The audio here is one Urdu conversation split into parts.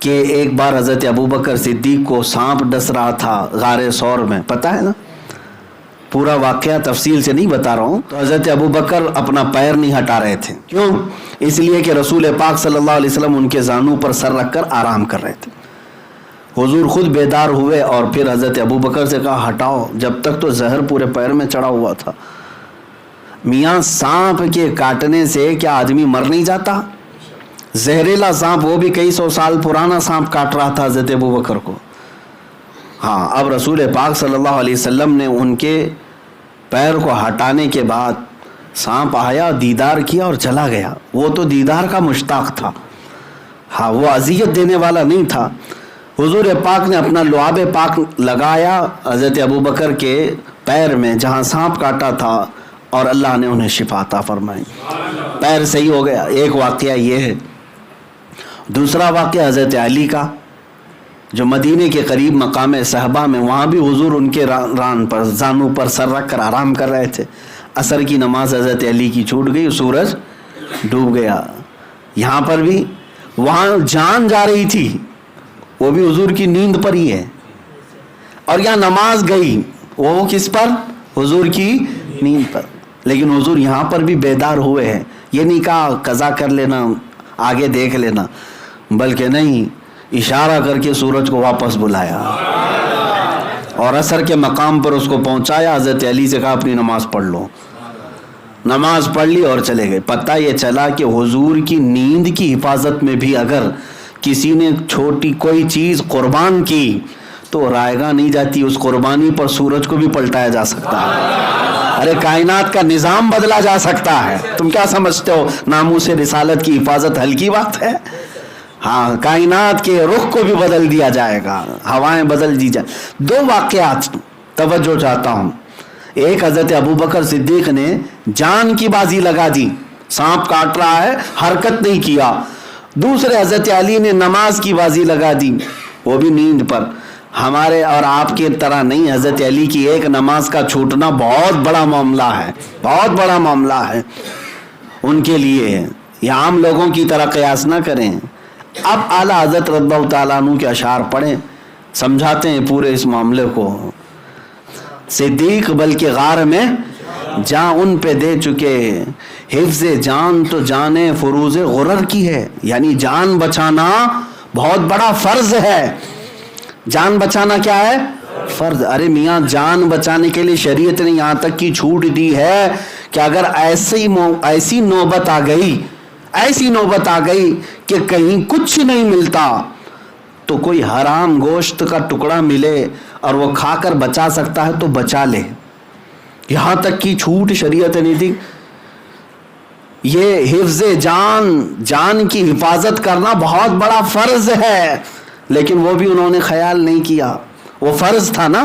کہ ایک بار حضرت ابوبکر صدیق کو سانپ ڈس رہا تھا غار ثور میں، پتہ ہے نا، پورا واقعہ تفصیل سے نہیں بتا رہا ہوں. تو حضرت ابوبکر اپنا پیر نہیں ہٹا رہے تھے. کیوں؟ اس لیے کہ رسول پاک صلی اللہ علیہ وسلم ان کے زانوں پر سر رکھ کر آرام کر رہے تھے. حضور خود بیدار ہوئے اور پھر حضرت ابوبکر سے کہا ہٹاؤ، جب تک تو زہر پورے پیر میں چڑھا ہوا تھا. میاں سانپ کے کاٹنے سے کیا آدمی مر نہیں جاتا؟ زہریلا سانپ، وہ بھی کئی سو سال پرانا سانپ کاٹ رہا تھا حضرت ابوبکر کو. ہاں، اب رسول پاک صلی اللہ علیہ وسلم نے ان کے پیر کو ہٹانے کے بعد سانپ آیا، دیدار کیا اور چلا گیا. وہ تو دیدار کا مشتاق تھا، ہاں وہ اذیت دینے والا نہیں تھا. حضور پاک نے اپنا لعاب پاک لگایا حضرت ابوبکر کے پیر میں جہاں سانپ کاٹا تھا اور اللہ نے انہیں شفا عطا فرمائی، پیر صحیح ہو گیا. ایک واقعہ یہ ہے. دوسرا واقعہ حضرت علی کا، جو مدینے کے قریب مقام صحابہ میں، وہاں بھی حضور ان کے ران پر زانوں پر سر رکھ کر آرام کر رہے تھے. عصر کی نماز حضرت علی کی چھوٹ گئی، سورج ڈوب گیا. یہاں پر بھی وہاں جان جا رہی تھی، وہ بھی حضور کی نیند پر ہی ہے. اور یہاں نماز گئی، وہ کس پر؟ حضور کی نیند پر. لیکن حضور یہاں پر بھی بیدار ہوئے ہیں. یہ نہیں کہا قضا کر لینا، آگے دیکھ لینا، بلکہ نہیں، اشارہ کر کے سورج کو واپس بلایا اور عصر کے مقام پر اس کو پہنچایا. حضرت علی سے کہا اپنی نماز پڑھ لو. نماز پڑھ لی اور چلے گئے. پتہ یہ چلا کہ حضور کی نیند کی حفاظت میں بھی اگر کسی نے چھوٹی کوئی چیز قربان کی تو رائگاں نہیں جاتی، اس قربانی پر سورج کو بھی پلٹایا جا سکتا ہے. ارے کائنات کا نظام بدلا جا سکتا ہے. تم کیا سمجھتے ہو ناموس رسالت کی حفاظت ہلکی بات ہے؟ ہاں، کائنات کے رخ کو بھی بدل دیا جائے گا، ہوائیں بدل دی جائیں. دو واقعات توجہ چاہتا ہوں. ایک، حضرت ابوبکر صدیق نے جان کی بازی لگا دی، سانپ کاٹ رہا ہے، حرکت نہیں کیا. دوسرے، حضرت علی نے نماز کی بازی لگا دی، وہ بھی نیند پر. ہمارے اور آپ کی طرح نہیں، حضرت علی کی ایک نماز کا چھوٹنا بہت بڑا معاملہ ہے، بہت بڑا معاملہ ہے ان کے لیے. یہ عام لوگوں کی طرح قیاس نہ کریں. اب اعلیٰ حضرت رضی اللہ تعالیٰ عنہ کے اشعار پڑھیں، سمجھاتے ہیں پورے اس معاملے کو. صدیق بلکہ غار میں جاں ان پہ دے چکے، حفظ جان تو جانے فروز غرر کی ہے. یعنی جان بچانا بہت بڑا فرض ہے. جان بچانا کیا ہے؟ فرض. ارے میاں، جان بچانے کے لیے شریعت نے یہاں تک کی چھوٹ دی ہے کہ اگر ایسی نوبت آ گئی کہ کہیں کچھ نہیں ملتا تو کوئی حرام گوشت کا ٹکڑا ملے اور وہ کھا کر بچا سکتا ہے تو بچا لے. یہاں تک کی چھوٹ شریعت نے دی. یہ حفظ جان کی حفاظت کرنا بہت بڑا فرض ہے، لیکن وہ بھی انہوں نے خیال نہیں کیا. وہ فرض تھا نا،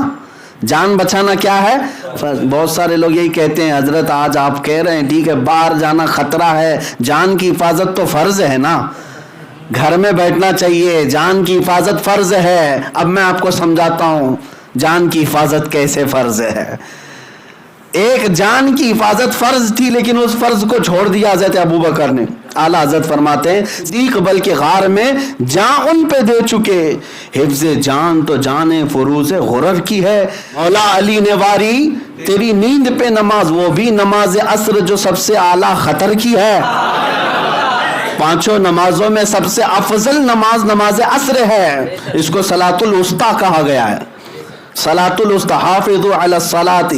جان بچانا کیا ہے؟ فرض. بہت سارے لوگ یہی کہتے ہیں حضرت آج آپ کہہ رہے ہیں ٹھیک ہے باہر جانا خطرہ ہے، جان کی حفاظت تو فرض ہے نا، گھر میں بیٹھنا چاہیے، جان کی حفاظت فرض ہے. اب میں آپ کو سمجھاتا ہوں جان کی حفاظت کیسے فرض ہے. ایک، جان کی حفاظت فرض تھی لیکن اس فرض کو چھوڑ دیا حضرت ابوبکر نے. اعلیٰ حضرت فرماتے ہیں صدیق بلکہ غار میں جان ان پہ دے چکے، حفظ جان تو جانے فروز غرر کی ہے. مولا علی نے واری تیری نیند پہ نماز، وہ بھی نماز عصر جو سب سے اعلیٰ خطر کی ہے. پانچوں نمازوں میں سب سے افضل نماز عصر ہے. اس کو صلاۃ الوسطیٰ کہا گیا ہے. صلاۃ الوسطیٰ، حافظوا علی الصلاۃ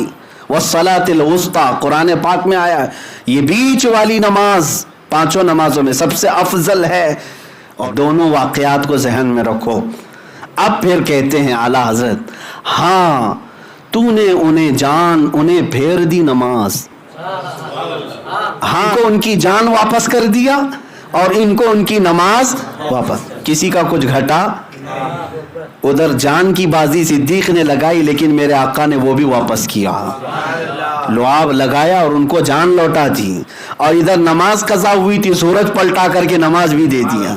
والصلاۃ الوسطیٰ قرآن پاک میں آیا ہے. یہ بیچ والی نماز پانچوں نمازوں میں سب سے افضل ہے. اور دونوں واقعات کو ذہن میں رکھو. اب پھر کہتے ہیں اعلیٰ حضرت، ہاں تو نے انہیں پھیر دی نماز. ہاں کو ان کی جان واپس کر دیا اور ان کو ان کی نماز واپس. کسی کا کچھ گھٹا. ادھر جان کی بازی صدیق نے لگائی لیکن میرے آقا نے وہ بھی واپس کیا، لعاب لگایا اور ان کو جان لوٹا دی. اور ادھر نماز قضا ہوئی تھی، سورج پلٹا کر کے نماز بھی دے دیا.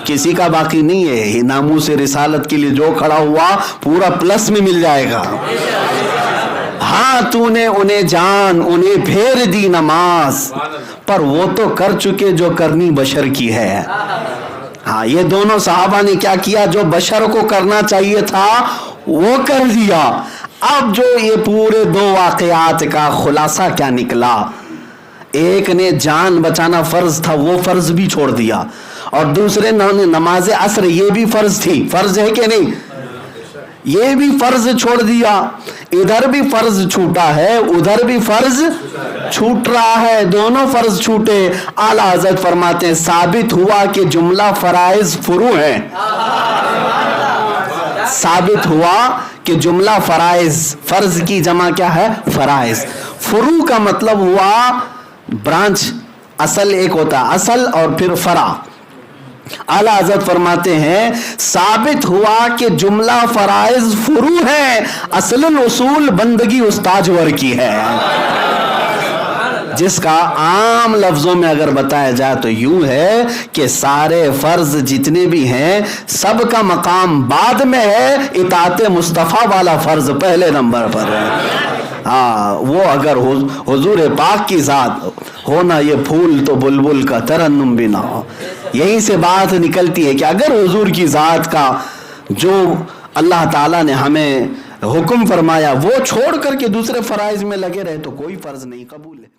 کسی کا باقی نہیں ہے. ناموس رسالت کے لیے جو کھڑا ہوا پورا پلس میں مل جائے گا. ہاں تو نے انہیں پھیر دی نماز، پر وہ تو کر چکے جو کرنی بشر کی ہے. ہاں یہ دونوں صحابہ نے کیا کیا؟ جو بشر کو کرنا چاہیے تھا وہ کر دیا. اب جو یہ پورے دو واقعات کا خلاصہ کیا نکلا؟ ایک نے جان بچانا فرض تھا وہ فرض بھی چھوڑ دیا, اور دوسرے نے نماز عصر یہ بھی فرض تھی, فرض ہے کہ نہیں, یہ بھی فرض چھوڑ دیا. ادھر بھی فرض چھوٹا ہے ادھر بھی فرض چھوٹ رہا ہے, دونوں فرض چھوٹے. اعلیٰ حضرت فرماتے ہیں ثابت ہوا کہ جملہ فرائض فروع ہیں. ثابت ہوا کہ جملہ فرائض, فرض کی جمع کیا ہے؟ فرائض. فروع کا مطلب ہوا برانچ, اصل ایک ہوتا ہے اصل اور پھر فرع. اعلیٰ حضرت فرماتے ہیں ثابت ہوا کہ جملہ فرائض فروع ہے, اصل الاصول بندگی استاجور کی ہے. جس کا عام لفظوں میں اگر بتایا جائے تو یوں ہے کہ سارے فرض جتنے بھی ہیں سب کا مقام بعد میں ہے, اطاعت مصطفیٰ والا فرض پہلے نمبر پر ہے. ہاں وہ اگر حضور پاک کی ذات ہونا یہ پھول تو بلبل کا ترنم بھی نہ ہو. یہیں سے بات نکلتی ہے کہ اگر حضور کی ذات کا جو اللہ تعالیٰ نے ہمیں حکم فرمایا وہ چھوڑ کر کے دوسرے فرائض میں لگے رہے تو کوئی فرض نہیں قبول ہے.